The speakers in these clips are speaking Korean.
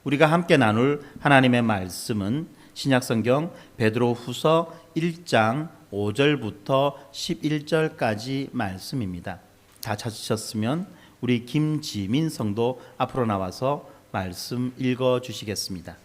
우리가 함께 나눌 하나님의 말씀은 신약성경 베드로후서 1장 5절부터 11절까지 말씀입니다. 다 찾으셨으면 우리 김지민 성도 앞으로 나와서 말씀 읽어 주시겠습니다.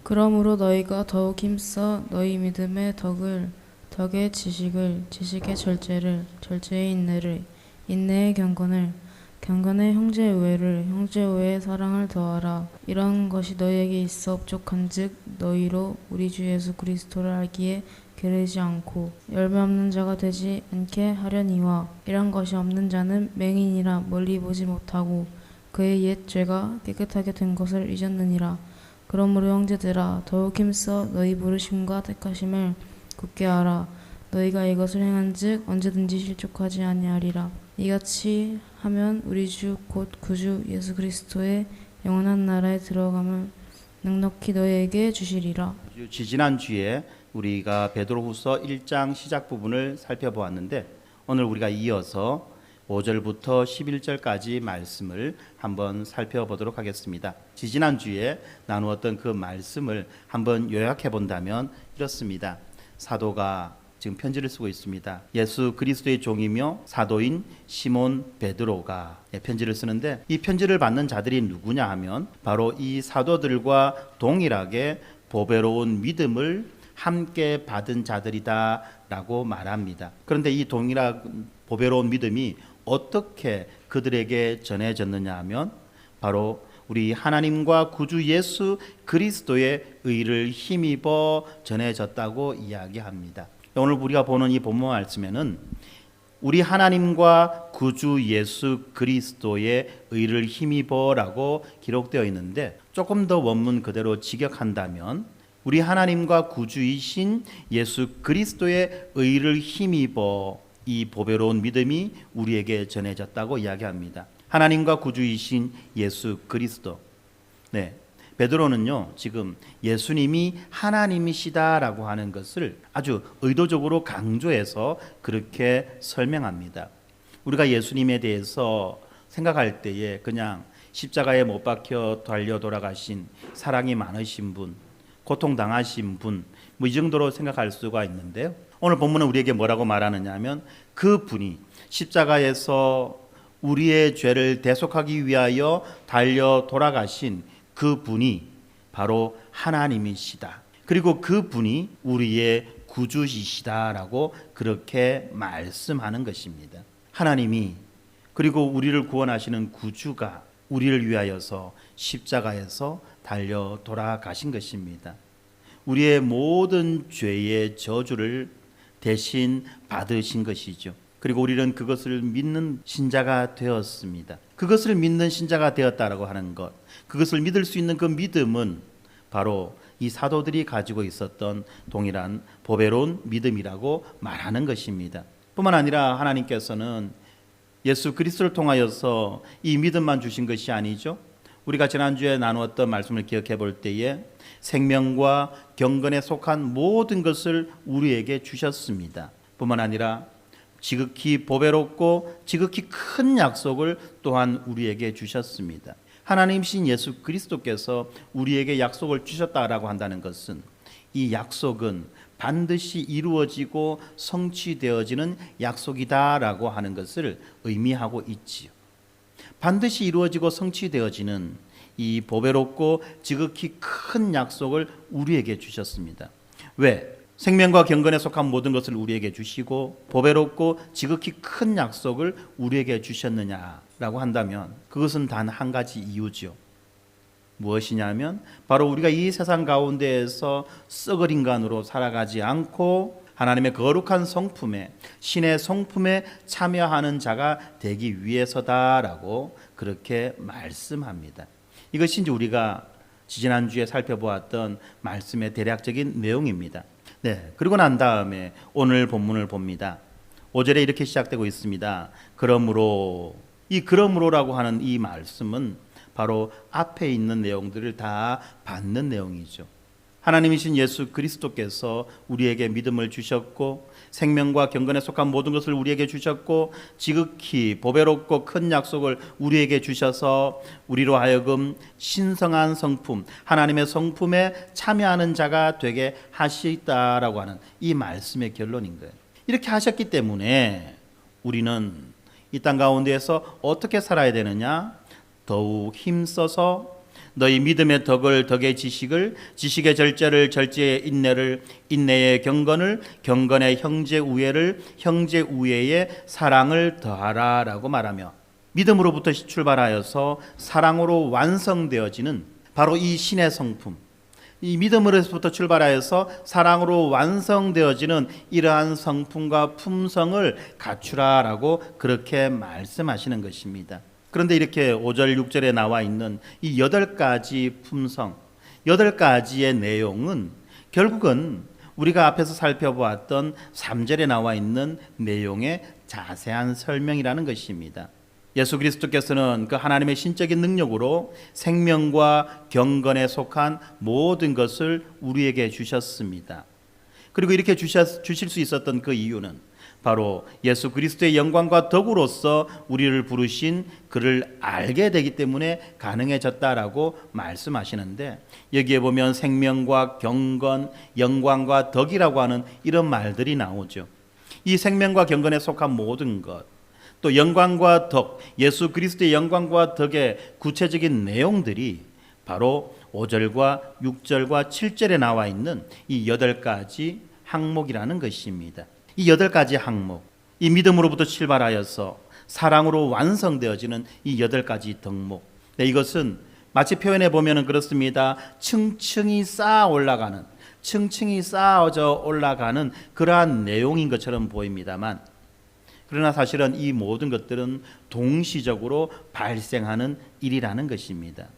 그러므로 너희가 더욱 힘써 너희 믿음의 덕의 지식을, 지식의 절제를, 절제의 인내를, 인내의 경건을, 경건의 형제 우애를, 형제 우애의 사랑을 더하라. 이런 것이 너희에게 있어 부족한즉 너희로 우리 주 예수 그리스도를 알기에 게으르지 않고 열매 없는 자가 되지 않게 하려니와, 이런 것이 없는 자는 맹인이라 멀리 보지 못하고 그의 옛 죄가 깨끗하게 된 것을 잊었느니라. 그러므로 형제들아, 더욱 힘써 너희 부르심과 택하심을 굳게 하라. 너희가 이것을 행한즉 언제든지 실족하지 아니하리라. 이같이 하면 우리 주 곧 구주 예수 그리스도의 영원한 나라에 들어감을 넉넉히 너희에게 주시리라. 지지난주에 우리가 베드로후서 1장 시작 부분을 살펴보았는데, 오늘 우리가 이어서 5절부터 11절까지 말씀을 한번 살펴보도록 하겠습니다. 지지난주에 나누었던 그 말씀을 한번 요약해 본다면 이렇습니다. 사도가 지금 편지를 쓰고 있습니다. 예수 그리스도의 종이며 사도인 시몬 베드로가 편지를 쓰는데, 이 편지를 받는 자들이 누구냐 하면 바로 이 사도들과 동일하게 보배로운 믿음을 함께 받은 자들이다 라고 말합니다. 그런데 이 동일한 보배로운 믿음이 어떻게 그들에게 전해졌느냐 하면 바로 우리 하나님과 구주 예수 그리스도의 의를 힘입어 전해졌다고 이야기합니다. 오늘 우리가 보는 이 본문 말씀에는 우리 하나님과 구주 예수 그리스도의 의를 힘입어라고 기록되어 있는데, 조금 더 원문 그대로 직역한다면 우리 하나님과 구주이신 예수 그리스도의 의를 힘입어 이 보배로운 믿음이 우리에게 전해졌다고 이야기합니다. 하나님과 구주이신 예수 그리스도. 베드로는요, 지금 예수님이 하나님이시다라고 하는 것을 아주 의도적으로 강조해서 그렇게 설명합니다. 우리가 예수님에 대해서 생각할 때에 그냥 십자가에 못 박혀 달려 돌아가신 사랑이 많으신 분, 고통당하신 분, 이 정도로 생각할 수가 있는데요. 오늘 본문은 우리에게 뭐라고 말하느냐 하면 그 분이 십자가에서 우리의 죄를 대속하기 위하여 달려 돌아가신 그 분이 바로 하나님이시다. 그리고 그 분이 우리의 구주이시다라고 그렇게 말씀하는 것입니다. 하나님이, 그리고 우리를 구원하시는 구주가 우리를 위하여서 십자가에서 달려 돌아가신 것입니다. 우리의 모든 죄의 저주를 대신 받으신 것이죠. 그리고 우리는 그것을 믿는 신자가 되었습니다. 그것을 믿는 신자가 되었다라고 하는 것, 그것을 믿을 수 있는 그 믿음은 바로 이 사도들이 가지고 있었던 동일한 보배로운 믿음이라고 말하는 것입니다. 뿐만 아니라 하나님께서는 예수 그리스도를 통하여서 이 믿음만 주신 것이 아니죠. 우리가 지난주에 나누었던 말씀을 기억해 볼 때에 생명과 경건에 속한 모든 것을 우리에게 주셨습니다. 뿐만 아니라 지극히 보배롭고 지극히 큰 약속을 또한 우리에게 주셨습니다. 하나님이신 예수 그리스도께서 우리에게 약속을 주셨다라고 한다는 것은 이 약속은 반드시 이루어지고 성취되어지는 약속이다라고 하는 것을 의미하고 있지요. 반드시 이루어지고 성취되어지는 이 보배롭고 지극히 큰 약속을 우리에게 주셨습니다. 왜? 생명과 경건에 속한 모든 것을 우리에게 주시고 보배롭고 지극히 큰 약속을 우리에게 주셨느냐라고 한다면 그것은 단 한 가지 이유죠. 무엇이냐면 바로 우리가 이 세상 가운데에서 썩을 인간으로 살아가지 않고 하나님의 거룩한 성품에, 신의 성품에 참여하는 자가 되기 위해서다라고 그렇게 말씀합니다. 이것이 이제 우리가 지지난주에 살펴보았던 말씀의 대략적인 내용입니다. 그리고 난 다음에 오늘 본문을 봅니다. 5절에 이렇게 시작되고 있습니다. 그러므로, 이 그러므로라고 하는 이 말씀은 바로 앞에 있는 내용들을 다 받는 내용이죠. 하나님이신 예수 그리스도께서 우리에게 믿음을 주셨고 생명과 경건에 속한 모든 것을 우리에게 주셨고 지극히 보배롭고 큰 약속을 우리에게 주셔서 우리로 하여금 신성한 성품, 하나님의 성품에 참여하는 자가 되게 하시다라고 하는 이 말씀의 결론인 거예요. 이렇게 하셨기 때문에 우리는 이 땅 가운데에서 어떻게 살아야 되느냐? 더욱 힘써서 너희 믿음의 덕을 덕의 지식을, 지식의 절제를 절제의 인내를, 인내의 경건을, 경건의 형제 우애를, 형제 우애의 사랑을 더하라라고 말하며 믿음으로부터 출발하여서 사랑으로 완성되어지는 바로 이 신의 성품, 이 믿음으로부터 출발하여서 사랑으로 완성되어지는 이러한 성품과 품성을 갖추라라고 그렇게 말씀하시는 것입니다. 그런데 이렇게 5절 6절에 나와 있는 이 8가지 품성, 8가지의 내용은 결국은 우리가 앞에서 살펴보았던 3절에 나와 있는 내용의 자세한 설명이라는 것입니다. 예수 그리스도께서는 그 하나님의 신적인 능력으로 생명과 경건에 속한 모든 것을 우리에게 주셨습니다. 그리고 이렇게 주실 수 있었던 그 이유는 바로 예수 그리스도의 영광과 덕으로서 우리를 부르신 그를 알게 되기 때문에 가능해졌다라고 말씀하시는데, 여기에 보면 생명과 경건, 영광과 덕이라고 하는 이런 말들이 나오죠. 이 생명과 경건에 속한 모든 것, 또 영광과 덕, 예수 그리스도의 영광과 덕의 구체적인 내용들이 바로 5절과 6절과 7절에 나와 있는 이 8가지 항목이라는 것입니다. 이 8가지 항목, 이 믿음으로부터 출발하여서 사랑으로 완성되어지는 이 8가지 덕목, 이것은 마치 표현해 보면 그렇습니다. 층층이 쌓아져 올라가는 그러한 내용인 것처럼 보입니다만, 그러나 사실은 이 모든 것들은 동시적으로 발생하는 일이라는 것입니다.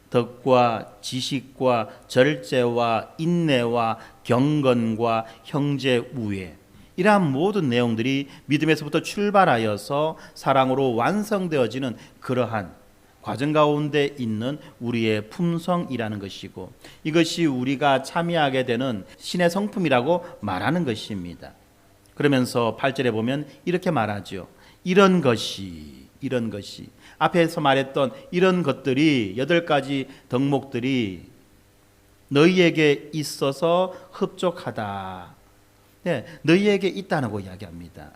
덕과 지식과 절제와 인내와 경건과 형제 우애, 이러한 모든 내용들이 믿음에서부터 출발하여서 사랑으로 완성되어지는 그러한 과정 가운데 있는 우리의 품성이라는 것이고, 이것이 우리가 참여하게 되는 신의 성품이라고 말하는 것입니다. 그러면서 8절에 보면 이렇게 말하죠. 이런 것이 앞에서 말했던 이런 것들이 8가지 덕목들이 너희에게 있어서 흡족하다. 네, 너희에게 있다고 이야기합니다.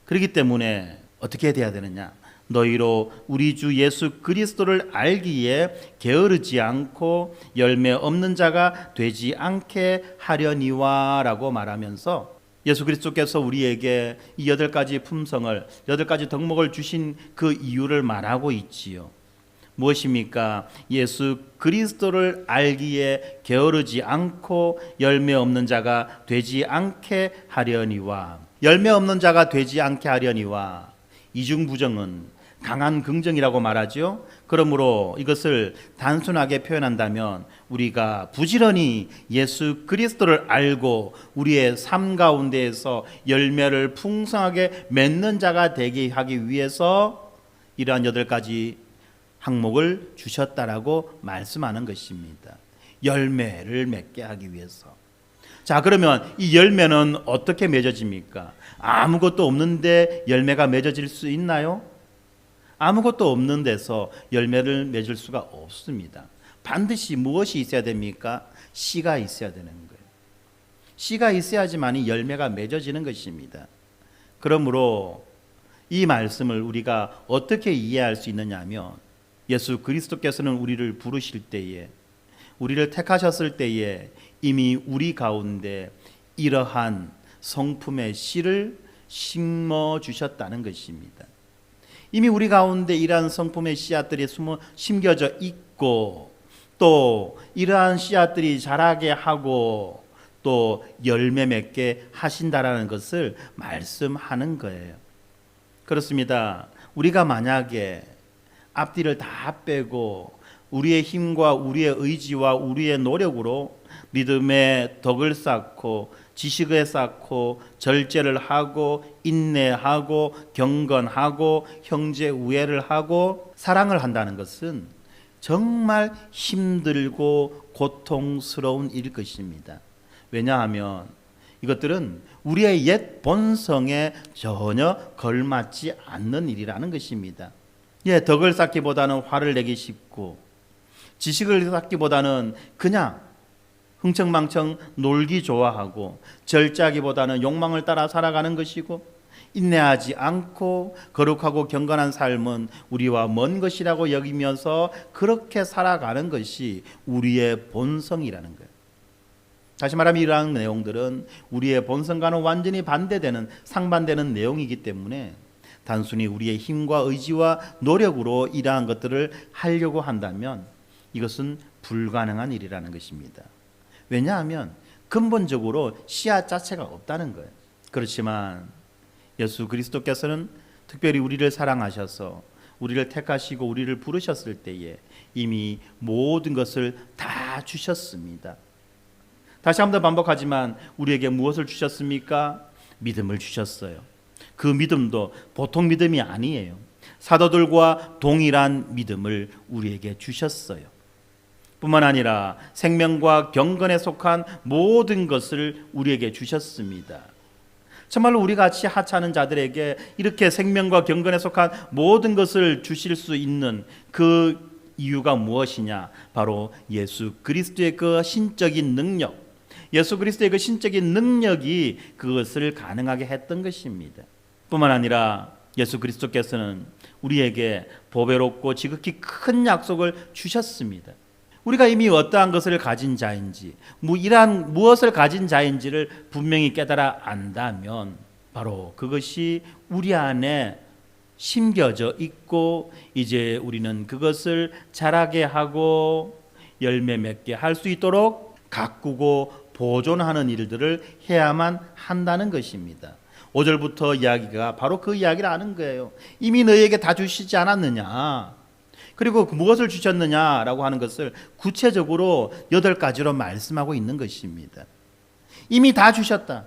그렇기 때문에 어떻게 돼야 되느냐? 너희로 우리 주 예수 그리스도를 알기에 게으르지 않고 열매 없는 자가 되지 않게 하려니와 라고 말하면서 예수 그리스도께서 우리에게 이 8가지 품성을, 8가지 덕목을 주신 그 이유를 말하고 있지요. 무엇입니까? 예수 그리스도를 알기에 게으르지 않고 열매 없는 자가 되지 않게 하려니와, 열매 없는 자가 되지 않게 하려니와, 이중부정은 강한 긍정이라고 말하죠. 그러므로 이것을 단순하게 표현한다면 우리가 부지런히 예수 그리스도를 알고 우리의 삶 가운데에서 열매를 풍성하게 맺는 자가 되게 하기 위해서 이러한 8가지 항목을 주셨다라고 말씀하는 것입니다. 열매를 맺게 하기 위해서. 자, 그러면 이 열매는 어떻게 맺어집니까? 아무것도 없는데 열매가 맺어질 수 있나요? 아무것도 없는 데서 열매를 맺을 수가 없습니다. 반드시 무엇이 있어야 됩니까? 씨가 있어야 되는 거예요. 씨가 있어야지만 열매가 맺어지는 것입니다. 그러므로 이 말씀을 우리가 어떻게 이해할 수 있느냐 하면, 예수 그리스도께서는 우리를 부르실 때에, 우리를 택하셨을 때에 이미 우리 가운데 이러한 성품의 씨를 심어 주셨다는 것입니다. 이미 우리 가운데 이러한 성품의 씨앗들이 심겨져 있고, 또 이러한 씨앗들이 자라게 하고 또 열매 맺게 하신다라는 것을 말씀하는 거예요. 그렇습니다. 우리가 만약에 앞뒤를 다 빼고 우리의 힘과 우리의 의지와 우리의 노력으로 믿음의 덕을 쌓고 지식을 쌓고 절제를 하고 인내하고 경건하고 형제 우애를 하고 사랑을 한다는 것은 정말 힘들고 고통스러운 일일 것입니다. 왜냐하면 이것들은 우리의 옛 본성에 전혀 걸맞지 않는 일이라는 것입니다. 덕을 쌓기보다는 화를 내기 쉽고, 지식을 쌓기보다는 그냥 흥청망청 놀기 좋아하고, 절제하기보다는 욕망을 따라 살아가는 것이고, 인내하지 않고 거룩하고 경건한 삶은 우리와 먼 것이라고 여기면서 그렇게 살아가는 것이 우리의 본성이라는 거예요. 다시 말하면 이러한 내용들은 우리의 본성과는 완전히 반대되는, 상반되는 내용이기 때문에 단순히 우리의 힘과 의지와 노력으로 이러한 것들을 하려고 한다면 이것은 불가능한 일이라는 것입니다. 왜냐하면 근본적으로 씨앗 자체가 없다는 거예요. 그렇지만 예수 그리스도께서는 특별히 우리를 사랑하셔서 우리를 택하시고 우리를 부르셨을 때에 이미 모든 것을 다 주셨습니다. 다시 한번 반복하지만 우리에게 무엇을 주셨습니까? 믿음을 주셨어요. 그 믿음도 보통 믿음이 아니에요. 사도들과 동일한 믿음을 우리에게 주셨어요. 뿐만 아니라 생명과 경건에 속한 모든 것을 우리에게 주셨습니다. 정말로 우리 같이 하찮은 자들에게 이렇게 생명과 경건에 속한 모든 것을 주실 수 있는 그 이유가 무엇이냐? 바로 예수 그리스도의 그 신적인 능력, 예수 그리스도의 그 신적인 능력이 그것을 가능하게 했던 것입니다. 뿐만 아니라 예수 그리스도께서는 우리에게 보배롭고 지극히 큰 약속을 주셨습니다. 우리가 이미 어떠한 것을 가진 자인지, 이러한 무엇을 가진 자인지를 분명히 깨달아 안다면 바로 그것이 우리 안에 심겨져 있고 이제 우리는 그것을 자라게 하고 열매 맺게 할 수 있도록 가꾸고 보존하는 일들을 해야만 한다는 것입니다. 5절부터 이야기가 바로 그 이야기를 하는 거예요. 이미 너희에게 다 주시지 않았느냐? 그리고 무엇을 주셨느냐라고 하는 것을 구체적으로 8가지로 말씀하고 있는 것입니다. 이미 다 주셨다.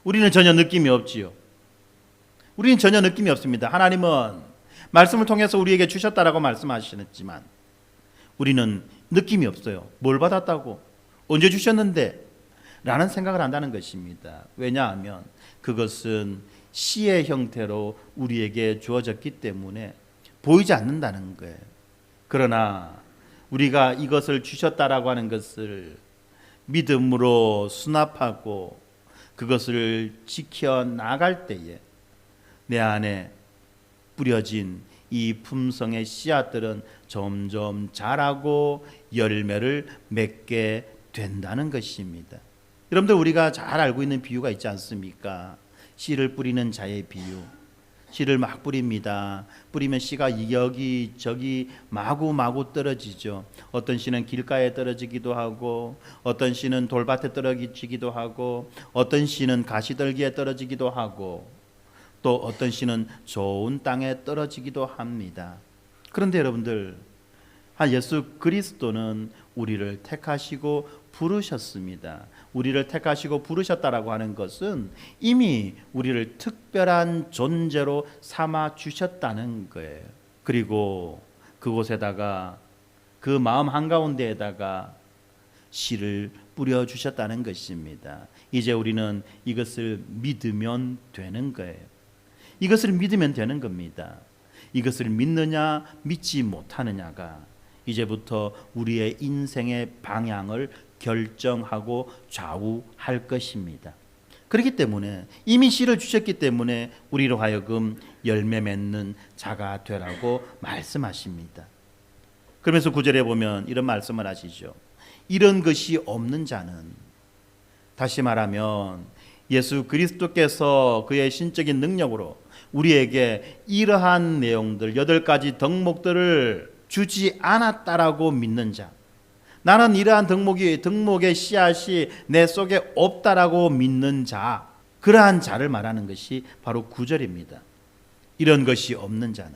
우리는 전혀 느낌이 없지요. 우리는 전혀 느낌이 없습니다. 하나님은 말씀을 통해서 우리에게 주셨다라고 말씀하셨지만 우리는 느낌이 없어요. 뭘 받았다고? 언제 주셨는데? 라는 생각을 한다는 것입니다. 왜냐하면 그것은 씨의 형태로 우리에게 주어졌기 때문에 보이지 않는다는 거예요. 그러나 우리가 이것을 주셨다라고 하는 것을 믿음으로 수납하고 그것을 지켜나갈 때에 내 안에 뿌려진 이 품성의 씨앗들은 점점 자라고 열매를 맺게 된다는 것입니다. 여러분들 우리가 잘 알고 있는 비유가 있지 않습니까? 씨를 뿌리는 자의 비유. 씨를 막 뿌립니다. 뿌리면 씨가 여기저기 마구마구 떨어지죠. 어떤 씨는 길가에 떨어지기도 하고 어떤 씨는 돌밭에 떨어지기도 하고 어떤 씨는 가시떨기에 떨어지기도 하고 또 어떤 씨는 좋은 땅에 떨어지기도 합니다. 그런데 여러분들 예수 그리스도는 우리를 택하시고 부르셨습니다. 우리를 택하시고 부르셨다라고 하는 것은 이미 우리를 특별한 존재로 삼아 주셨다는 거예요. 그리고 그곳에다가 그 마음 한가운데에다가 씨를 뿌려 주셨다는 것입니다. 이제 우리는 이것을 믿으면 되는 거예요. 이것을 믿으면 되는 겁니다. 이것을 믿느냐 믿지 못하느냐가 이제부터 우리의 인생의 방향을 결정하고 좌우할 것입니다. 그렇기 때문에 이미 씨를 주셨기 때문에 우리로 하여금 열매 맺는 자가 되라고 말씀하십니다. 그러면서 9절에 보면 이런 말씀을 하시죠. 이런 것이 없는 자는, 다시 말하면 예수 그리스도께서 그의 신적인 능력으로 우리에게 이러한 내용들 8가지 덕목들을 주지 않았다라고 믿는 자, 나는 이러한 덕목의 씨앗이 내 속에 없다라고 믿는 자, 그러한 자를 말하는 것이 바로 9절입니다. 이런 것이 없는 자는,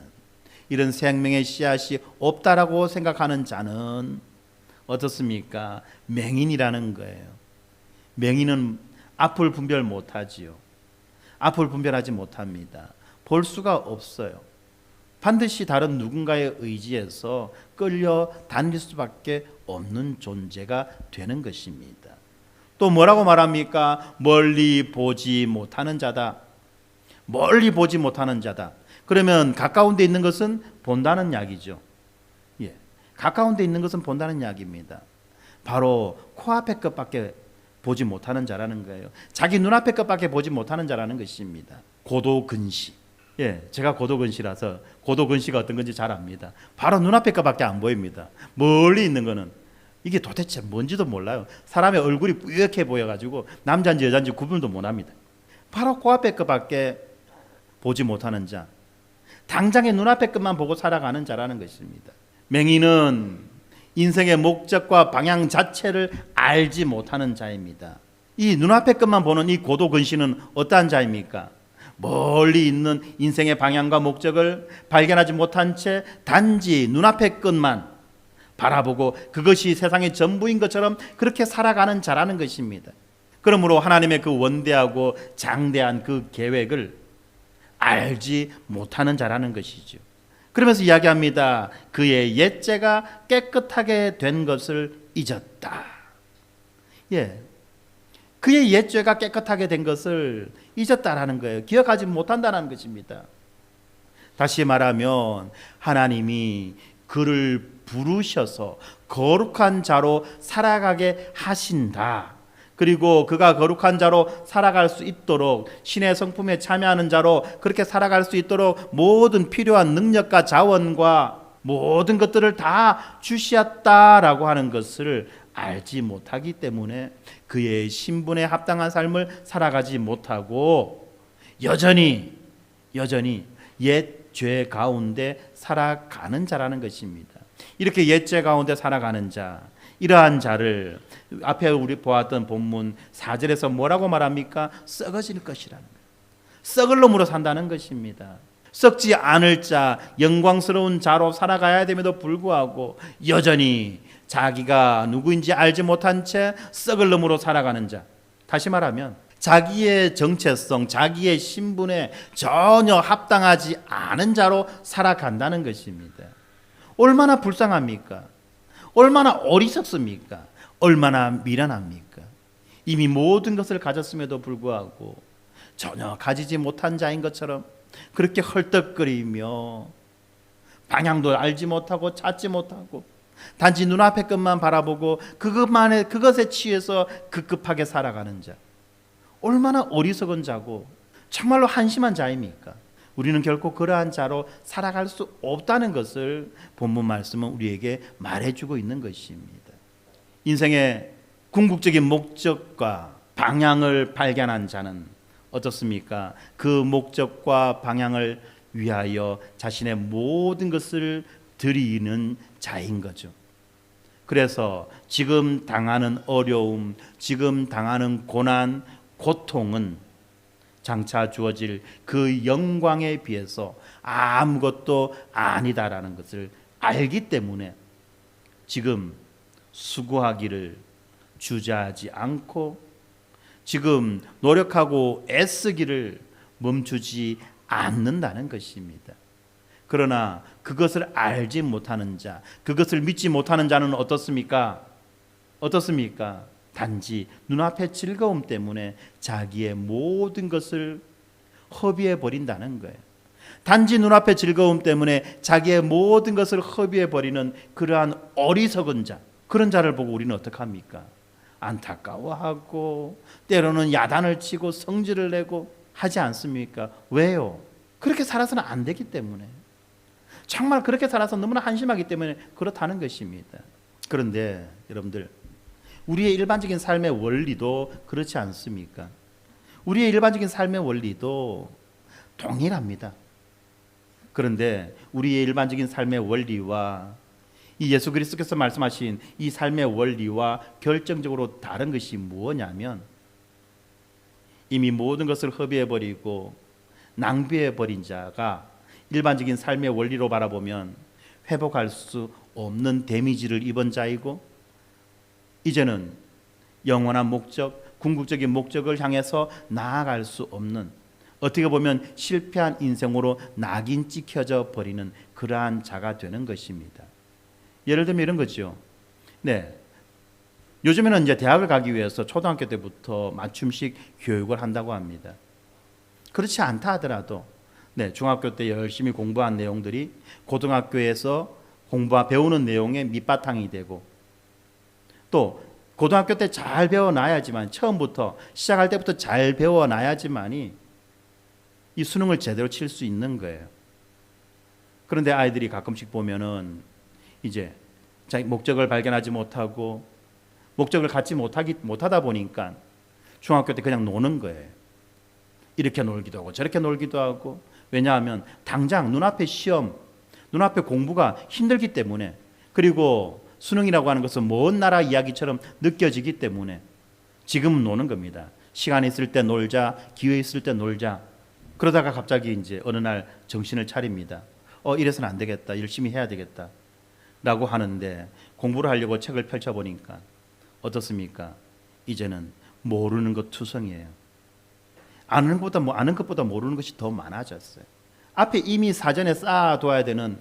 이런 생명의 씨앗이 없다라고 생각하는 자는 어떻습니까? 맹인이라는 거예요. 맹인은 앞을 분별 못하지요. 앞을 분별하지 못합니다. 볼 수가 없어요. 반드시 다른 누군가의 의지에서 끌려 다닐 수밖에 없는 존재가 되는 것입니다. 또 뭐라고 말합니까? 멀리 보지 못하는 자다. 멀리 보지 못하는 자다. 그러면 가까운 데 있는 것은 본다는 이야기죠. 예, 가까운 데 있는 것은 본다는 이야기입니다. 바로 코앞의 것밖에 보지 못하는 자라는 거예요. 자기 눈앞의 것밖에 보지 못하는 자라는 것입니다. 고도근시. 예, 제가 고도근시라서 고도근시가 어떤 건지 잘 압니다. 바로 눈앞의 것밖에 안 보입니다. 멀리 있는 거는 이게 도대체 뭔지도 몰라요. 사람의 얼굴이 뿌옇게 보여가지고 남자인지 여자인지 구분도 못합니다. 바로 코앞의 것밖에 보지 못하는 자, 당장의 눈앞의 것만 보고 살아가는 자라는 것입니다. 맹인은 인생의 목적과 방향 자체를 알지 못하는 자입니다. 이 눈앞의 것만 보는 이 고도근시는 어떠한 자입니까? 멀리 있는 인생의 방향과 목적을 발견하지 못한 채 단지 눈앞의 것만 바라보고 그것이 세상의 전부인 것처럼 그렇게 살아가는 자라는 것입니다. 그러므로 하나님의 그 원대하고 장대한 그 계획을 알지 못하는 자라는 것이죠. 그러면서 이야기합니다. 그의 옛죄가 깨끗하게 된 것을 잊었다. 예, 그의 옛죄가 깨끗하게 된 것을 잊었다라는 거예요. 기억하지 못한다는 것입니다. 다시 말하면 하나님이 그를 부르셔서 거룩한 자로 살아가게 하신다. 그리고 그가 거룩한 자로 살아갈 수 있도록 신의 성품에 참여하는 자로 그렇게 살아갈 수 있도록 모든 필요한 능력과 자원과 모든 것들을 다 주시었다라고 하는 것을 알지 못하기 때문에 그의 신분에 합당한 삶을 살아가지 못하고 여전히 옛 죄 가운데 살아가는 자라는 것입니다. 이렇게 옛 죄 가운데 살아가는 자, 이러한 자를 앞에 우리 보았던 본문 4절에서 뭐라고 말합니까? 썩어질 것이라는 거예요. 썩을 놈으로 산다는 것입니다. 썩지 않을 자, 영광스러운 자로 살아가야 됨에도 불구하고 여전히 자기가 누구인지 알지 못한 채 썩을 놈으로 살아가는 자. 다시 말하면 자기의 정체성, 자기의 신분에 전혀 합당하지 않은 자로 살아간다는 것입니다. 얼마나 불쌍합니까? 얼마나 어리석습니까? 얼마나 미련합니까? 이미 모든 것을 가졌음에도 불구하고 전혀 가지지 못한 자인 것처럼 그렇게 헐떡거리며 방향도 알지 못하고 찾지 못하고 단지 눈앞의 것만 바라보고 그것에 취해서 급급하게 살아가는 자. 얼마나 어리석은 자고 정말로 한심한 자입니까? 우리는 결코 그러한 자로 살아갈 수 없다는 것을 본문 말씀은 우리에게 말해주고 있는 것입니다. 인생의 궁극적인 목적과 방향을 발견한 자는 어떻습니까? 그 목적과 방향을 위하여 자신의 모든 것을 드리는 자인 거죠. 그래서 지금 당하는 어려움, 지금 당하는 고난, 고통은 장차 주어질 그 영광에 비해서 아무것도 아니다라는 것을 알기 때문에 지금 수고하기를 주저하지 않고 지금 노력하고 애쓰기를 멈추지 않는다는 것입니다. 그러나 그것을 알지 못하는 자, 그것을 믿지 못하는 자는 어떻습니까? 단지 눈앞의 즐거움 때문에 자기의 모든 것을 허비해 버린다는 거예요. 단지 눈앞의 즐거움 때문에 자기의 모든 것을 허비해 버리는 그러한 어리석은 자, 그런 자를 보고 우리는 어떻게 합니까? 안타까워하고 때로는 야단을 치고 성질을 내고 하지 않습니까? 왜요? 그렇게 살아서는 안 되기 때문에, 정말 그렇게 살아서 너무나 한심하기 때문에 그렇다는 것입니다. 그런데 여러분들, 우리의 일반적인 삶의 원리도 그렇지 않습니까? 우리의 일반적인 삶의 원리도 동일합니다. 그런데 우리의 일반적인 삶의 원리와 이 예수 그리스도께서 말씀하신 이 삶의 원리와 결정적으로 다른 것이 무엇이냐면, 이미 모든 것을 허비해버리고 낭비해버린 자가 일반적인 삶의 원리로 바라보면 회복할 수 없는 데미지를 입은 자이고, 이제는 영원한 목적, 궁극적인 목적을 향해서 나아갈 수 없는 어떻게 보면 실패한 인생으로 낙인 찍혀져 버리는 그러한 자가 되는 것입니다. 예를 들면 이런 거죠. 네, 요즘에는 이제 대학을 가기 위해서 초등학교 때부터 맞춤식 교육을 한다고 합니다. 그렇지 않다 하더라도 네, 중학교 때 열심히 공부한 내용들이 고등학교에서 배우는 내용의 밑바탕이 되고, 또 고등학교 때 잘 배워놔야지만, 처음부터 시작할 때부터 잘 배워놔야지만이 이 수능을 제대로 칠 수 있는 거예요. 그런데 아이들이 가끔씩 보면은 이제 자기 목적을 발견하지 못하고 목적을 갖지 못하다 보니까 중학교 때 그냥 노는 거예요. 이렇게 놀기도 하고 저렇게 놀기도 하고. 왜냐하면 당장 눈앞에 시험, 눈앞에 공부가 힘들기 때문에, 그리고 수능이라고 하는 것은 먼 나라 이야기처럼 느껴지기 때문에 지금 노는 겁니다. 시간 있을 때 놀자, 기회 있을 때 놀자. 그러다가 갑자기 이제 어느 날 정신을 차립니다. 이래서는 안 되겠다, 열심히 해야 되겠다 라고 하는데, 공부를 하려고 책을 펼쳐보니까 어떻습니까? 이제는 모르는 것 투성이에요. 아는 것보다 모르는 것이 더 많아졌어요. 앞에 이미 사전에 쌓아둬야 되는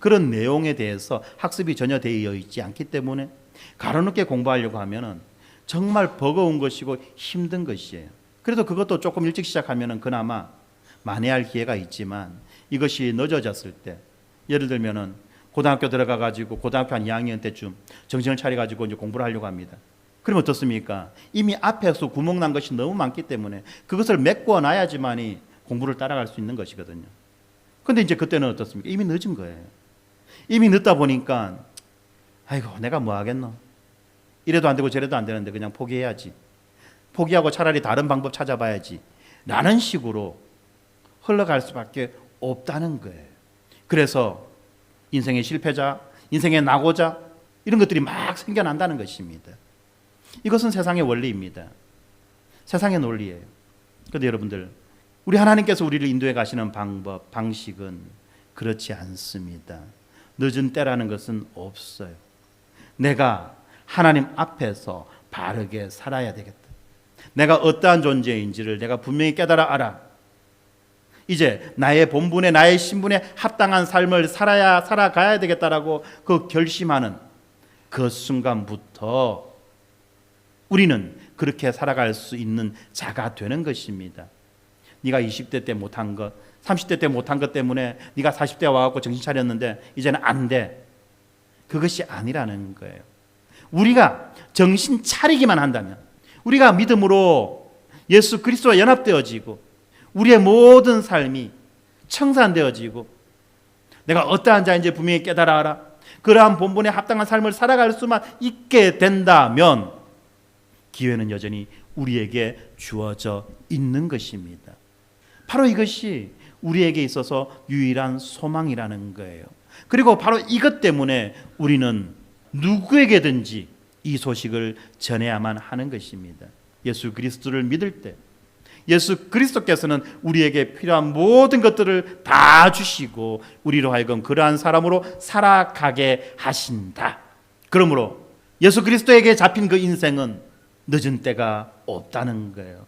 그런 내용에 대해서 학습이 전혀 되어 있지 않기 때문에 가로늦게 공부하려고 하면은 정말 버거운 것이고 힘든 것이에요. 그래도 그것도 조금 일찍 시작하면은 그나마 만회할 기회가 있지만, 이것이 늦어졌을 때, 예를 들면은 고등학교 들어가 가지고 고등학교 한 2학년 때쯤 정신을 차려 가지고 이제 공부를 하려고 합니다. 그럼 어떻습니까? 이미 앞에서 구멍 난 것이 너무 많기 때문에 그것을 메꿔 놔야지만이 공부를 따라갈 수 있는 것이거든요. 근데 이제 그때는 어떻습니까? 이미 늦은 거예요. 이미 늦다 보니까 아이고 내가 뭐 하겠노? 이래도 안 되고 저래도 안 되는데 그냥 포기해야지. 포기하고 차라리 다른 방법 찾아봐야지 라는 식으로 흘러갈 수밖에 없다는 거예요. 그래서 인생의 실패자, 인생의 낙오자, 이런 것들이 막 생겨난다는 것입니다. 이것은 세상의 원리입니다. 세상의 논리예요. 그런데 여러분들, 우리 하나님께서 우리를 인도해 가시는 방법, 방식은 그렇지 않습니다. 늦은 때라는 것은 없어요. 내가 하나님 앞에서 바르게 살아야 되겠다. 내가 어떠한 존재인지를 내가 분명히 깨달아 알아. 이제 나의 본분에, 나의 신분에 합당한 삶을 살아가야 되겠다라고 그 결심하는 그 순간부터 우리는 그렇게 살아갈 수 있는 자가 되는 것입니다. 네가 20대 때 못한 것, 30대 때 못한 것 때문에 네가 40대 와갖고 정신 차렸는데 이제는 안 돼. 그것이 아니라는 거예요. 우리가 정신 차리기만 한다면, 우리가 믿음으로 예수 그리스도와 연합되어지고 우리의 모든 삶이 청산되어지고 내가 어떠한 자인지 분명히 깨달아 알아. 그러한 본분에 합당한 삶을 살아갈 수만 있게 된다면 기회는 여전히 우리에게 주어져 있는 것입니다. 바로 이것이 우리에게 있어서 유일한 소망이라는 거예요. 그리고 바로 이것 때문에 우리는 누구에게든지 이 소식을 전해야만 하는 것입니다. 예수 그리스도를 믿을 때 예수 그리스도께서는 우리에게 필요한 모든 것들을 다 주시고 우리로 하여금 그러한 사람으로 살아가게 하신다. 그러므로 예수 그리스도에게 잡힌 그 인생은 늦은 때가 없다는 거예요.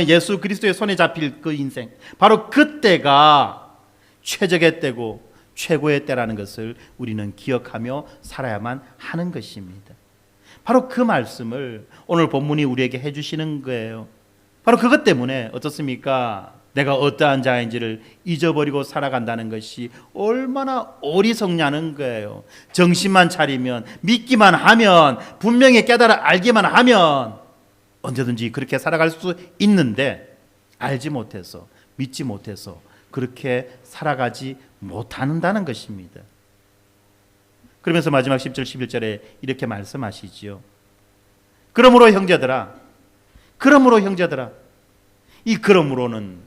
예수 그리스도의 손에 잡힐 그 인생, 바로 그때가 최적의 때고 최고의 때라는 것을 우리는 기억하며 살아야만 하는 것입니다. 바로 그 말씀을 오늘 본문이 우리에게 해주시는 거예요. 바로 그것 때문에 어떻습니까? 내가 어떠한 자인지를 잊어버리고 살아간다는 것이 얼마나 어리석냐는 거예요. 정신만 차리면, 믿기만 하면, 분명히 깨달아 알기만 하면 언제든지 그렇게 살아갈 수 있는데, 알지 못해서, 믿지 못해서 그렇게 살아가지 못한다는 것입니다. 그러면서 마지막 10절 11절에 이렇게 말씀하시지요. 그러므로 형제들아, 이 그러므로는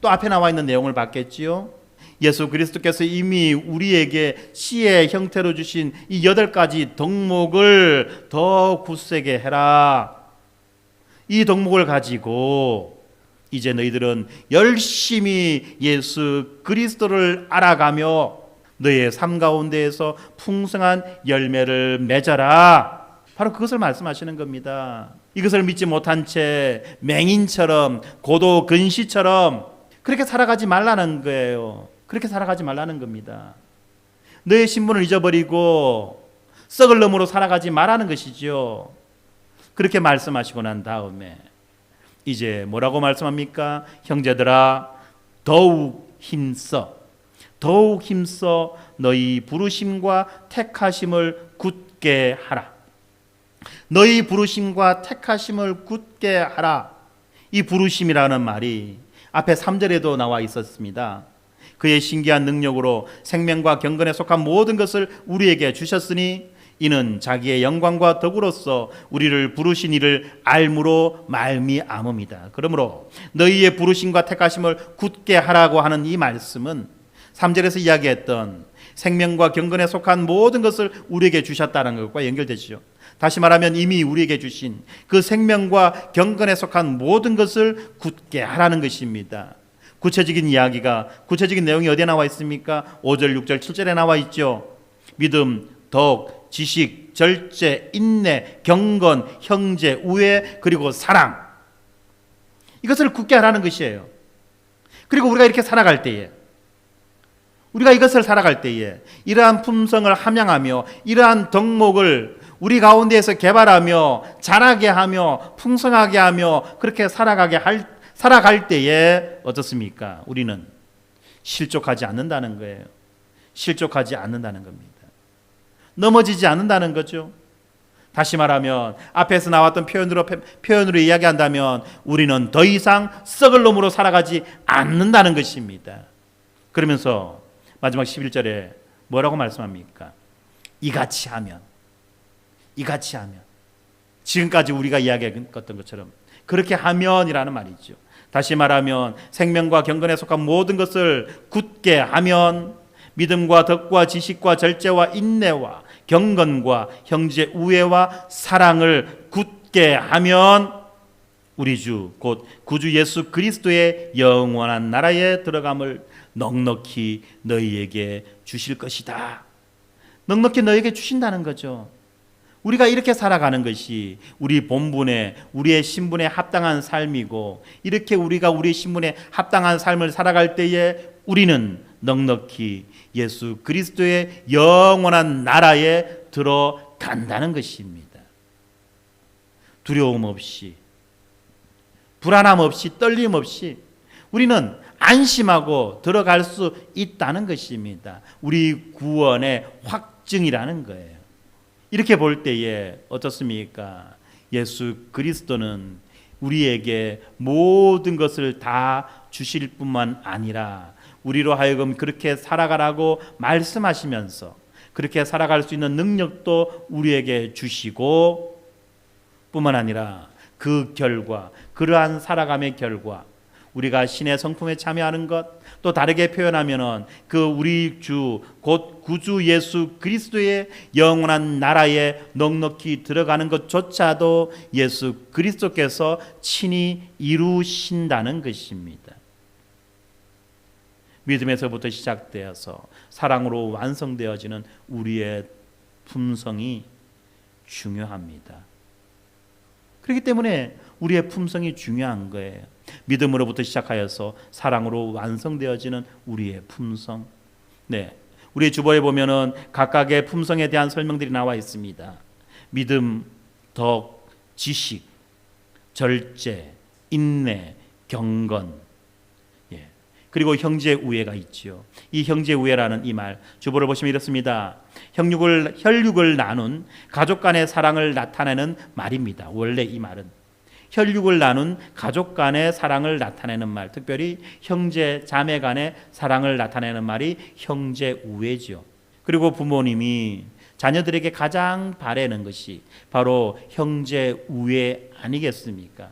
또 앞에 나와 있는 내용을 봤겠지요. 예수 그리스도께서 이미 우리에게 시의 형태로 주신 이 8가지 덕목을 더 굳세게 해라. 이 덕목을 가지고 이제 너희들은 열심히 예수 그리스도를 알아가며 너희의 삶 가운데에서 풍성한 열매를 맺어라. 바로 그것을 말씀하시는 겁니다. 이것을 믿지 못한 채 맹인처럼, 고도 근시처럼 그렇게 살아가지 말라는 거예요. 그렇게 살아가지 말라는 겁니다. 너의 신분을 잊어버리고 썩을 놈으로 살아가지 말라는 것이죠. 그렇게 말씀하시고 난 다음에 이제 뭐라고 말씀합니까? 형제들아, 더욱 힘써 너희 부르심과 택하심을 굳게 하라. 너희 부르심과 택하심을 굳게 하라. 이 부르심이라는 말이 앞에 3절에도 나와 있었습니다. 그의 신기한 능력으로 생명과 경건에 속한 모든 것을 우리에게 주셨으니 이는 자기의 영광과 덕으로서 우리를 부르신 이를 알므로 말미암음이다. 그러므로 너희의 부르심과 택하심을 굳게 하라고 하는 이 말씀은 3절에서 이야기했던 생명과 경건에 속한 모든 것을 우리에게 주셨다는 것과 연결되죠. 다시 말하면 이미 우리에게 주신 그 생명과 경건에 속한 모든 것을 굳게 하라는 것입니다. 구체적인 이야기가, 구체적인 내용이 어디에 나와 있습니까? 5절, 6절, 7절에 나와 있죠. 믿음, 덕, 지식, 절제, 인내, 경건, 형제, 우애, 그리고 사랑. 이것을 굳게 하라는 것이에요. 그리고 우리가 이렇게 살아갈 때에, 우리가 이것을 살아갈 때에 이러한 품성을 함양하며 이러한 덕목을 우리 가운데에서 개발하며 자라게 하며 풍성하게 하며 그렇게 살아갈 때에 어떻습니까? 우리는 실족하지 않는다는 거예요. 실족하지 않는다는 겁니다. 넘어지지 않는다는 거죠. 다시 말하면 앞에서 나왔던 표현으로 이야기한다면 우리는 더 이상 썩을 놈으로 살아가지 않는다는 것입니다. 그러면서 마지막 11절에 뭐라고 말씀합니까? 이같이 하면 지금까지 우리가 이야기했던 것처럼 그렇게 하면이라는 말이죠. 다시 말하면 생명과 경건에 속한 모든 것을 굳게 하면 믿음과 덕과 지식과 절제와 인내와 경건과 형제 우애와 사랑을 굳게 하면 우리 주 곧 구주 예수 그리스도의 영원한 나라에 들어감을 넉넉히 너희에게 주실 것이다. 넉넉히 너희에게 주신다는 거죠. 우리가 이렇게 살아가는 것이 우리 본분에, 우리의 신분에 합당한 삶이고, 이렇게 우리가 우리 신분에 합당한 삶을 살아갈 때에 우리는 넉넉히 예수 그리스도의 영원한 나라에 들어간다는 것입니다. 두려움 없이, 불안함 없이, 떨림 없이 우리는 안심하고 들어갈 수 있다는 것입니다. 우리 구원의 확증이라는 거예요. 이렇게 볼 때에 어떻습니까? 예수 그리스도는 우리에게 모든 것을 다 주실 뿐만 아니라 우리로 하여금 그렇게 살아가라고 말씀하시면서 그렇게 살아갈 수 있는 능력도 우리에게 주시고 뿐만 아니라 그 결과, 그러한 살아감의 결과, 우리가 신의 성품에 참여하는 것, 또 다르게 표현하면은 그 우리 주 곧 구주 예수 그리스도의 영원한 나라에 넉넉히 들어가는 것조차도 예수 그리스도께서 친히 이루신다는 것입니다. 믿음에서부터 시작되어서 사랑으로 완성되어지는 우리의 품성이 중요합니다. 그렇기 때문에 우리의 품성이 중요한 거예요. 믿음으로부터 시작하여서 사랑으로 완성되어지는 우리의 품성. 네, 우리 주보에 보면은 각각의 품성에 대한 설명들이 나와 있습니다. 믿음, 덕, 지식, 절제, 인내, 경건, 그리고 형제 우애가 있지요. 이 형제 우애라는 이 말, 주보를 보시면 이렇습니다. 혈육을 나눈 가족 간의 사랑을 나타내는 말입니다. 원래 이 말은 혈육을 나눈 가족 간의 사랑을 나타내는 말, 특별히 형제 자매 간의 사랑을 나타내는 말이 형제 우애죠. 그리고 부모님이 자녀들에게 가장 바라는 것이 바로 형제 우애 아니겠습니까?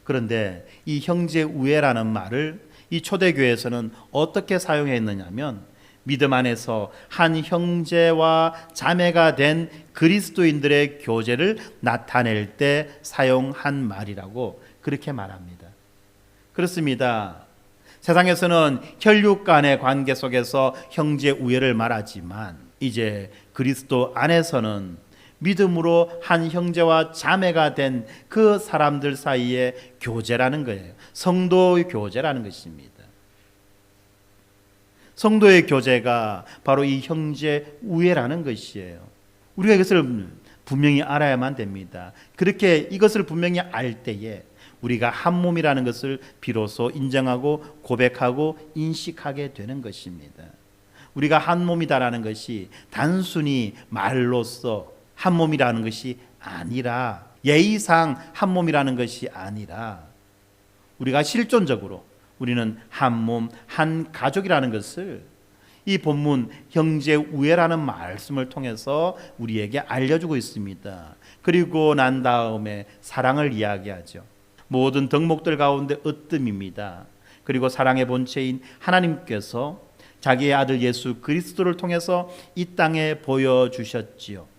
그런데 이 형제 우애라는 말을 이 초대교회에서는 어떻게 사용했느냐면 믿음 안에서 한 형제와 자매가 된 그리스도인들의 교제를 나타낼 때 사용한 말이라고 그렇게 말합니다. 그렇습니다. 세상에서는 혈육 간의 관계 속에서 형제 우애를 말하지만 이제 그리스도 안에서는 믿음으로 한 형제와 자매가 된 그 사람들 사이의 교제라는 거예요. 성도의 교제라는 것입니다. 성도의 교제가 바로 이 형제 우애라는 것이에요. 우리가 이것을 분명히 알아야만 됩니다. 그렇게 이것을 분명히 알 때에 우리가 한 몸이라는 것을 비로소 인정하고 고백하고 인식하게 되는 것입니다. 우리가 한 몸이다라는 것이 단순히 말로써 한 몸이라는 것이 아니라, 예의상 한 몸이라는 것이 아니라, 우리가 실존적으로 우리는 한 몸, 한 가족이라는 것을 이 본문 형제 우애라는 말씀을 통해서 우리에게 알려주고 있습니다. 그리고 난 다음에 사랑을 이야기하죠. 모든 덕목들 가운데 으뜸입니다. 그리고 사랑의 본체인 하나님께서 자기의 아들 예수 그리스도를 통해서 이 땅에 보여주셨지요.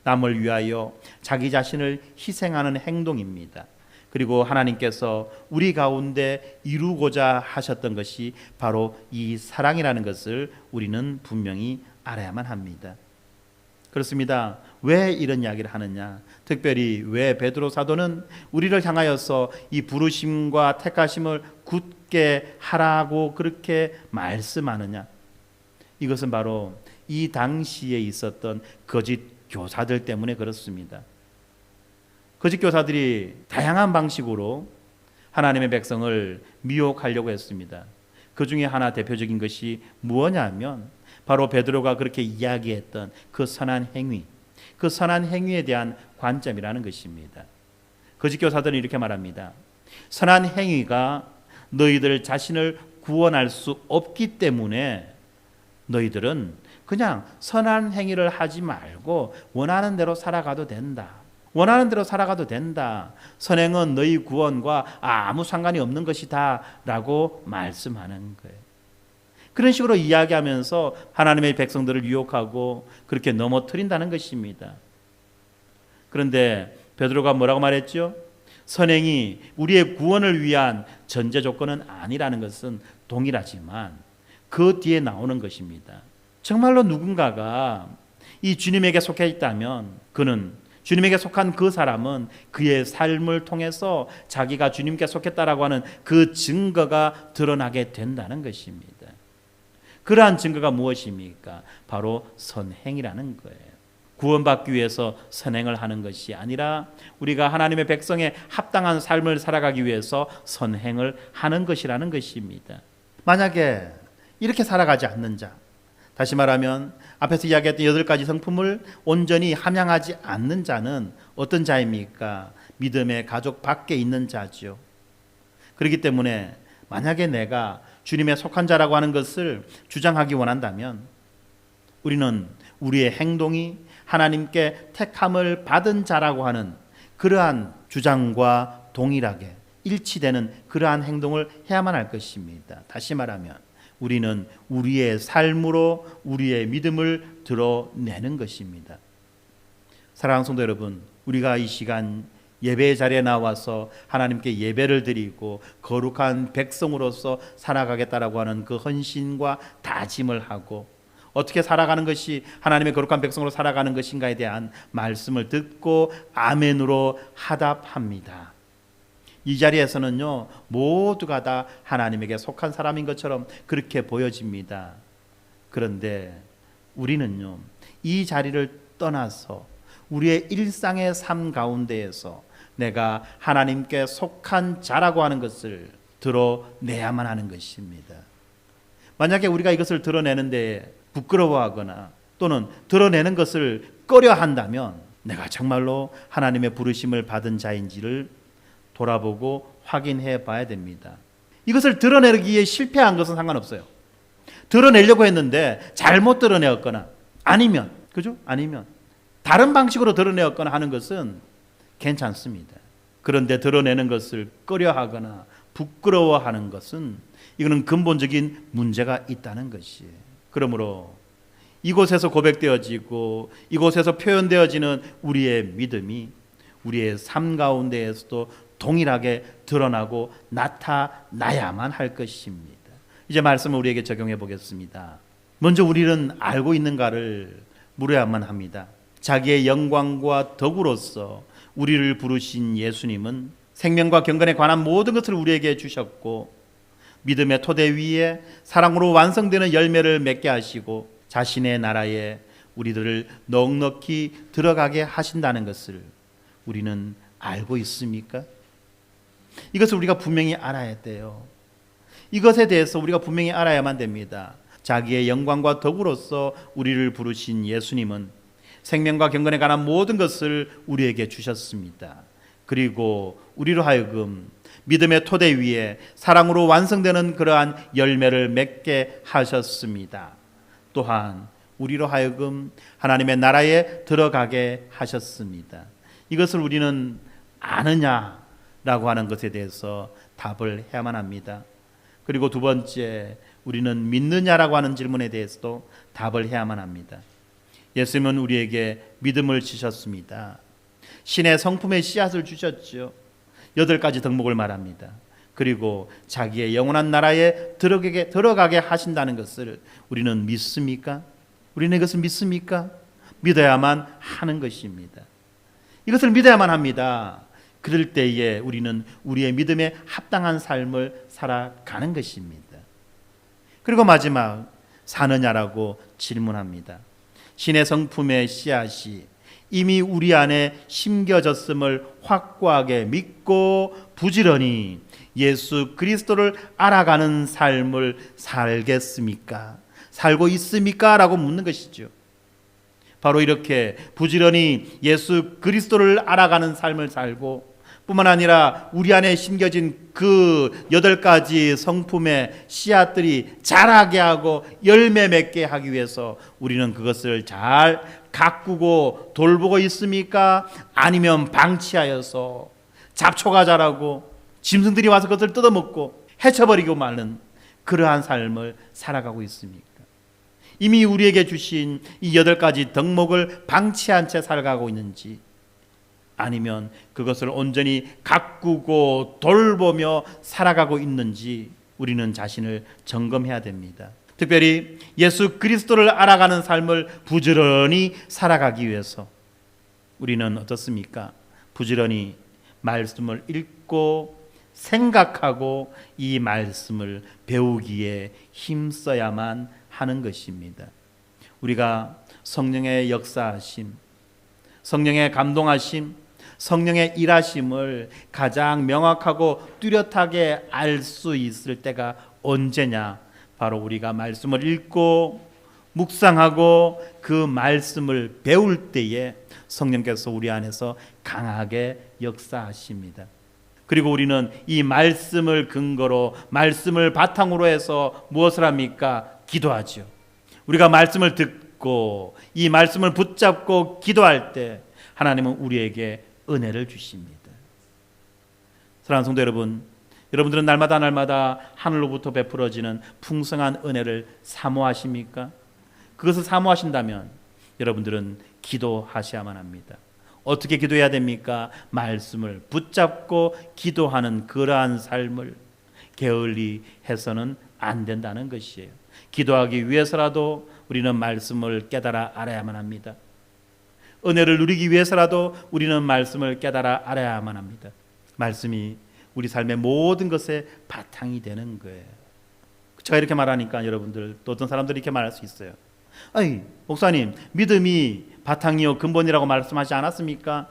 남을 위하여 자기 자신을 희생하는 행동입니다. 그리고 하나님께서 우리 가운데 이루고자 하셨던 것이 바로 이 사랑이라는 것을 우리는 분명히 알아야만 합니다. 그렇습니다. 왜 이런 이야기를 하느냐? 특별히 왜 베드로 사도는 우리를 향하여서 이 부르심과 택하심을 굳게 하라고 그렇게 말씀하느냐? 이것은 바로 이 당시에 있었던 거짓 교사들 때문에 그렇습니다. 거짓 교사들이 다양한 방식으로 하나님의 백성을 미혹하려고 했습니다. 그 중에 하나 대표적인 것이 무엇냐면 바로 베드로가 그렇게 이야기했던 그 선한 행위, 그 선한 행위에 대한 관점이라는 것입니다. 거짓 교사들은 이렇게 말합니다. 선한 행위가 너희들 자신을 구원할 수 없기 때문에 너희들은 그냥 선한 행위를 하지 말고 원하는 대로 살아가도 된다. 원하는 대로 살아가도 된다. 선행은 너희 구원과 아무 상관이 없는 것이다 라고 말씀하는 거예요. 그런 식으로 이야기하면서 하나님의 백성들을 유혹하고 그렇게 넘어뜨린다는 것입니다. 그런데 베드로가 뭐라고 말했죠? 선행이 우리의 구원을 위한 전제 조건은 아니라는 것은 동일하지만 그 뒤에 나오는 것입니다. 정말로 누군가가 이 주님에게 속해 있다면 그는 주님에게 속한 그 사람은 그의 삶을 통해서 자기가 주님께 속했다라고 하는 그 증거가 드러나게 된다는 것입니다. 그러한 증거가 무엇입니까? 바로 선행이라는 거예요. 구원받기 위해서 선행을 하는 것이 아니라 우리가 하나님의 백성에 합당한 삶을 살아가기 위해서 선행을 하는 것이라는 것입니다. 만약에 이렇게 살아가지 않는 자, 다시 말하면 앞에서 이야기했던 8가지 성품을 온전히 함양하지 않는 자는 어떤 자입니까? 믿음의 가족 밖에 있는 자죠. 그렇기 때문에 만약에 내가 주님에 속한 자라고 하는 것을 주장하기 원한다면 우리는 우리의 행동이 하나님께 택함을 받은 자라고 하는 그러한 주장과 동일하게 일치되는 그러한 행동을 해야만 할 것입니다. 다시 말하면 우리는 우리의 삶으로 우리의 믿음을 드러내는 것입니다. 사랑하는 성도 여러분, 우리가 이 시간 예배의 자리에 나와서 하나님께 예배를 드리고 거룩한 백성으로서 살아가겠다라고 하는 그 헌신과 다짐을 하고 어떻게 살아가는 것이 하나님의 거룩한 백성으로 살아가는 것인가에 대한 말씀을 듣고 아멘으로 화답합니다. 이 자리에서는요, 모두가 다 하나님에게 속한 사람인 것처럼 그렇게 보여집니다. 그런데 우리는요, 이 자리를 떠나서 우리의 일상의 삶 가운데에서 내가 하나님께 속한 자라고 하는 것을 드러내야만 하는 것입니다. 만약에 우리가 이것을 드러내는데 부끄러워하거나 또는 드러내는 것을 꺼려한다면 내가 정말로 하나님의 부르심을 받은 자인지를 돌아보고 확인해 봐야 됩니다. 이것을 드러내기에 실패한 것은 상관없어요. 드러내려고 했는데 잘못 드러내었거나 아니면 다른 방식으로 드러내었거나 하는 것은 괜찮습니다. 그런데 드러내는 것을 꺼려하거나 부끄러워하는 것은 이거는 근본적인 문제가 있다는 것이에요. 그러므로 이곳에서 고백되어지고 이곳에서 표현되어지는 우리의 믿음이 우리의 삶 가운데에서도 동일하게 드러나고 나타나야만 할 것입니다. 이제 말씀을 우리에게 적용해 보겠습니다. 먼저 우리는 알고 있는가를 물어야만 합니다. 자기의 영광과 덕으로서 우리를 부르신 예수님은 생명과 경건에 관한 모든 것을 우리에게 주셨고 믿음의 토대 위에 사랑으로 완성되는 열매를 맺게 하시고 자신의 나라에 우리들을 넉넉히 들어가게 하신다는 것을 우리는 알고 있습니까? 이것을 우리가 분명히 알아야 돼요. 이것에 대해서 우리가 분명히 알아야만 됩니다. 자기의 영광과 덕으로서 우리를 부르신 예수님은 생명과 경건에 관한 모든 것을 우리에게 주셨습니다. 그리고 우리로 하여금 믿음의 토대 위에 사랑으로 완성되는 그러한 열매를 맺게 하셨습니다. 또한 우리로 하여금 하나님의 나라에 들어가게 하셨습니다. 이것을 우리는 아느냐라고 하는 것에 대해서 답을 해야만 합니다. 그리고 두 번째, 우리는 믿느냐라고 하는 질문에 대해서도 답을 해야만 합니다. 예수님은 우리에게 믿음을 주셨습니다. 신의 성품의 씨앗을 주셨죠. 8가지 덕목을 말합니다. 그리고 자기의 영원한 나라에 들어가게 하신다는 것을 우리는 믿습니까? 우리는 이것을 믿습니까? 믿어야만 하는 것입니다. 이것을 믿어야만 합니다. 그럴 때에 우리는 우리의 믿음에 합당한 삶을 살아가는 것입니다. 그리고 마지막, 사느냐라고 질문합니다. 신의 성품의 씨앗이 이미 우리 안에 심겨졌음을 확고하게 믿고 부지런히 예수 그리스도를 알아가는 삶을 살겠습니까? 살고 있습니까? 라고 묻는 것이죠. 바로 이렇게 부지런히 예수 그리스도를 알아가는 삶을 살고 뿐만 아니라 우리 안에 심겨진 그 8가지 성품의 씨앗들이 자라게 하고 열매 맺게 하기 위해서 우리는 그것을 잘 가꾸고 돌보고 있습니까? 아니면 방치하여서 잡초가 자라고 짐승들이 와서 그것을 뜯어먹고 해쳐버리고 마는 그러한 삶을 살아가고 있습니까? 이미 우리에게 주신 이 8가지 덕목을 방치한 채 살아가고 있는지, 아니면 그것을 온전히 가꾸고 돌보며 살아가고 있는지 우리는 자신을 점검해야 됩니다. 특별히 예수 그리스도를 알아가는 삶을 부지런히 살아가기 위해서 우리는 어떻습니까? 부지런히 말씀을 읽고 생각하고 이 말씀을 배우기에 힘써야만 하는 것입니다. 우리가 성령의 역사하심, 성령의 감동하심, 성령의 일하심을 가장 명확하고 뚜렷하게 알 수 있을 때가 언제냐? 바로 우리가 말씀을 읽고 묵상하고 그 말씀을 배울 때에 성령께서 우리 안에서 강하게 역사하십니다. 그리고 우리는 이 말씀을 근거로, 말씀을 바탕으로 해서 무엇을 합니까? 기도하죠. 우리가 말씀을 듣고 이 말씀을 붙잡고 기도할 때 하나님은 우리에게 은혜를 주십니다. 사랑하는 성도 여러분, 여러분들은 날마다 하늘로부터 베풀어지는 풍성한 은혜를 사모하십니까? 그것을 사모하신다면 여러분들은 기도하셔야만 합니다. 어떻게 기도해야 됩니까? 말씀을 붙잡고 기도하는 그러한 삶을 게을리 해서는 안 된다는 것이에요. 기도하기 위해서라도 우리는 말씀을 깨달아 알아야만 합니다. 은혜를 누리기 위해서라도 우리는 말씀을 깨달아 알아야만 합니다. 말씀이 우리 삶의 모든 것의 바탕이 되는 거예요. 제가 이렇게 말하니까 여러분들, 또 어떤 사람들이 이렇게 말할 수 있어요. 아이, 목사님, 믿음이 바탕이요 근본이라고 말씀하지 않았습니까?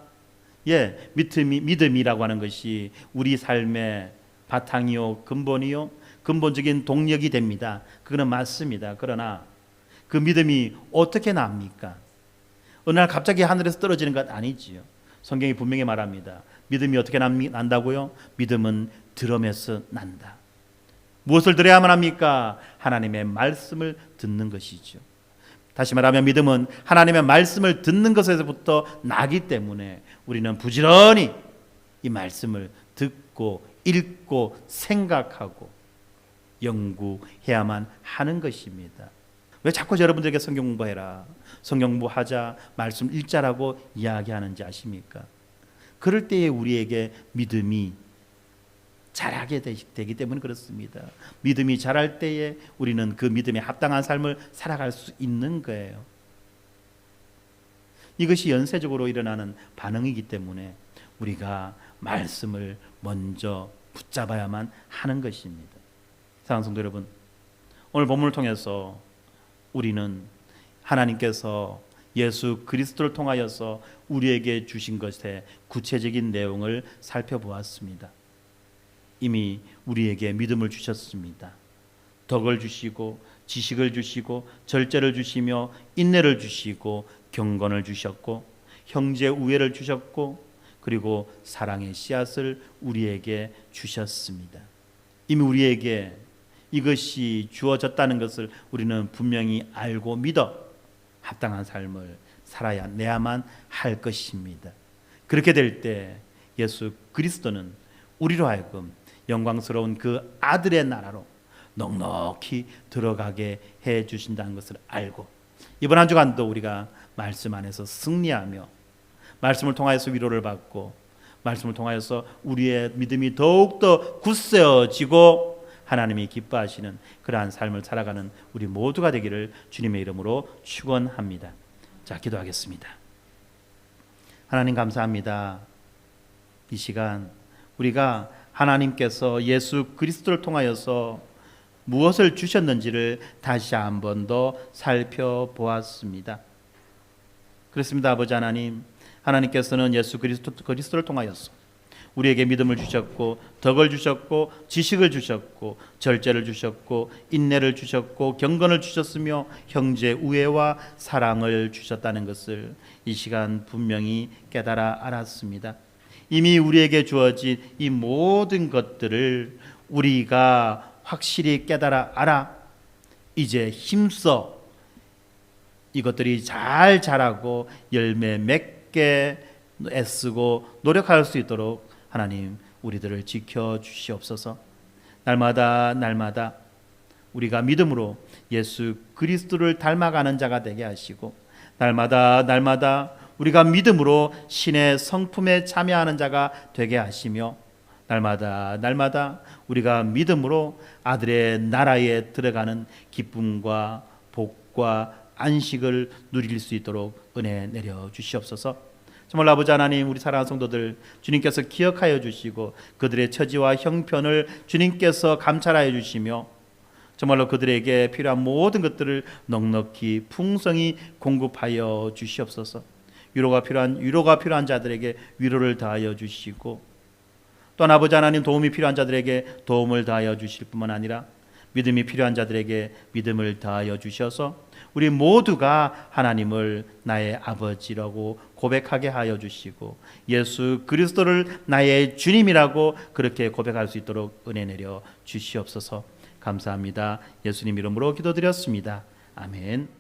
예, 믿음이라고 하는 것이 우리 삶의 바탕이요 근본이요 근본적인 동력이 됩니다. 그거는 맞습니다. 그러나 그 믿음이 어떻게 납니까? 어느 날 갑자기 하늘에서 떨어지는 것 아니지요. 성경이 분명히 말합니다. 믿음이 어떻게 난다고요? 믿음은 들음에서 난다. 무엇을 들어야만 합니까? 하나님의 말씀을 듣는 것이죠. 다시 말하면 믿음은 하나님의 말씀을 듣는 것에서부터 나기 때문에 우리는 부지런히 이 말씀을 듣고 읽고 생각하고 연구해야만 하는 것입니다. 왜 자꾸 여러분들에게 성경 공부해라, 성경 공부하자, 말씀 읽자라고 이야기하는지 아십니까? 그럴 때에 우리에게 믿음이 자라게 되기 때문에 그렇습니다. 믿음이 자랄 때에 우리는 그 믿음에 합당한 삶을 살아갈 수 있는 거예요. 이것이 연쇄적으로 일어나는 반응이기 때문에 우리가 말씀을 먼저 붙잡아야만 하는 것입니다. 사랑하는 성도 여러분, 오늘 본문을 통해서 우리는 하나님께서 예수 그리스도를 통하여서 우리에게 주신 것의 구체적인 내용을 살펴보았습니다. 이미 우리에게 믿음을 주셨습니다. 덕을 주시고 지식을 주시고 절제를 주시며 인내를 주시고 경건을 주셨고 형제 우애를 주셨고 그리고 사랑의 씨앗을 우리에게 주셨습니다. 이미 우리에게 이것이 주어졌다는 것을 우리는 분명히 알고 믿어 합당한 삶을 살아야 내야만 할 것입니다. 그렇게 될 때 예수 그리스도는 우리로 하여금 영광스러운 그 아들의 나라로 넉넉히 들어가게 해 주신다는 것을 알고 이번 한 주간도 우리가 말씀 안에서 승리하며 말씀을 통하여서 위로를 받고 말씀을 통하여서 우리의 믿음이 더욱더 굳세어지고 하나님이 기뻐하시는 그러한 삶을 살아가는 우리 모두가 되기를 주님의 이름으로 축원합니다. 자, 기도하겠습니다. 하나님 감사합니다. 이 시간 우리가 하나님께서 예수 그리스도를 통하여서 무엇을 주셨는지를 다시 한 번 더 살펴보았습니다. 그렇습니다. 아버지 하나님, 하나님께서는 예수 그리스도를 통하여서 우리에게 믿음을 주셨고 덕을 주셨고 지식을 주셨고 절제를 주셨고 인내를 주셨고 경건을 주셨으며 형제 우애와 사랑을 주셨다는 것을 이 시간 분명히 깨달아 알았습니다. 이미 우리에게 주어진 이 모든 것들을 우리가 확실히 깨달아 알아 이제 힘써 이것들이 잘 자라고 열매 맺게 애쓰고 노력할 수 있도록 하나님 우리들을 지켜주시옵소서. 날마다 우리가 믿음으로 예수 그리스도를 닮아가는 자가 되게 하시고 날마다 우리가 믿음으로 신의 성품에 참여하는 자가 되게 하시며 날마다 우리가 믿음으로 아들의 나라에 들어가는 기쁨과 복과 안식을 누릴 수 있도록 은혜 내려 주시옵소서. 정말 아버지 하나님, 우리 사랑하는 성도들 주님께서 기억하여 주시고 그들의 처지와 형편을 주님께서 감찰하여 주시며 정말로 그들에게 필요한 모든 것들을 넉넉히 풍성히 공급하여 주시옵소서. 위로가 필요한 자들에게 위로를 다하여 주시고 또한 아버지 하나님, 도움이 필요한 자들에게 도움을 다하여 주실 뿐만 아니라 믿음이 필요한 자들에게 믿음을 다하여 주셔서 우리 모두가 하나님을 나의 아버지라고 고백하게 하여 주시고 예수 그리스도를 나의 주님이라고 그렇게 고백할 수 있도록 은혜 내려 주시옵소서. 감사합니다. 예수님 이름으로 기도드렸습니다. 아멘.